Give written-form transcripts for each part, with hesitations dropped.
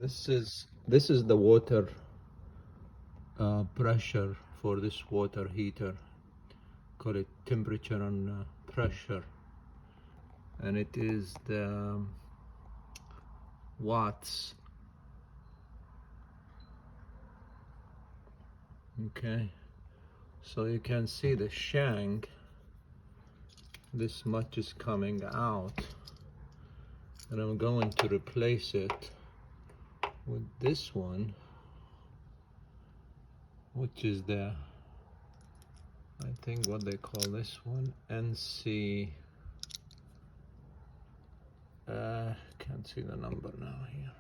This is the water pressure for this water heater. Call it temperature and pressure, and it is the watts. Okay, so you can see the shank. This much is coming out, and I'm going to replace it with this one, which is the, I think what they call this one, NC, can't see the number now here.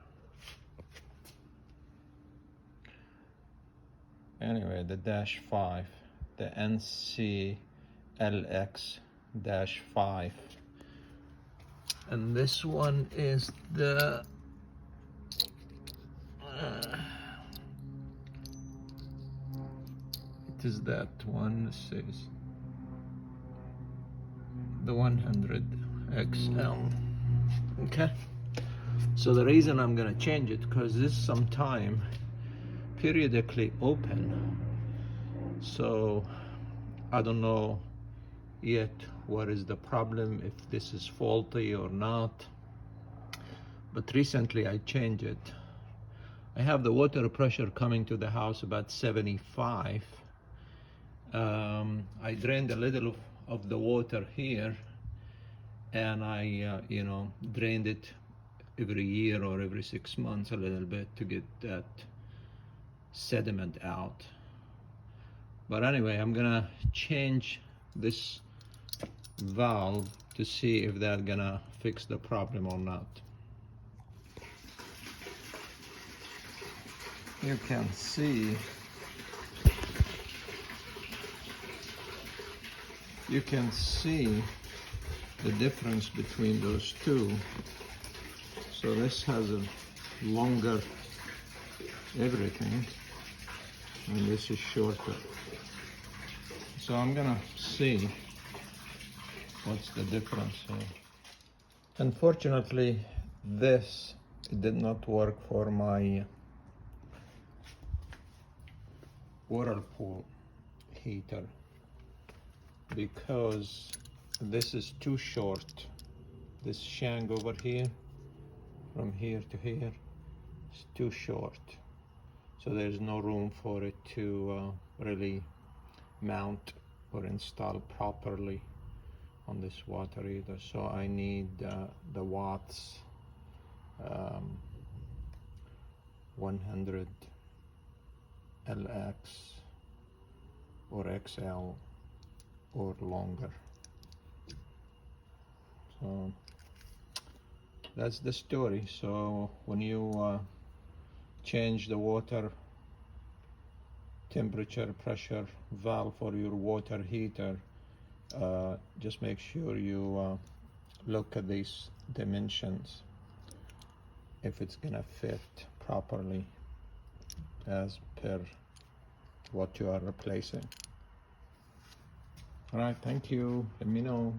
Anyway, the -5, the NCLX-5. And this one is the it is that one. It says the 100 XL. Okay, so the reason I'm gonna change it, because this sometime periodically open, so I don't know yet what is the problem, if this is faulty or not, but recently I changed it. I have the water pressure coming to the house about 75. I drained a little of the water here, and I drained it every year or every 6 months a little bit to get that sediment out. But anyway, I'm gonna change this valve to see if that's gonna fix the problem or not. You can see the difference between those two. So this has a longer everything, and this is shorter. So I'm gonna see what's the difference here. Unfortunately, this did not work for my Whirlpool heater, because this is too short. This shank over here, from here to here, is too short. So there's no room for it to really mount or install properly on this water heater. So I need the watts 100 LX or XL or longer. So that's the story. So when you change the water temperature pressure valve for your water heater, just make sure you look at these dimensions, if it's gonna fit properly as per what you are replacing. All right, thank you. Let me know.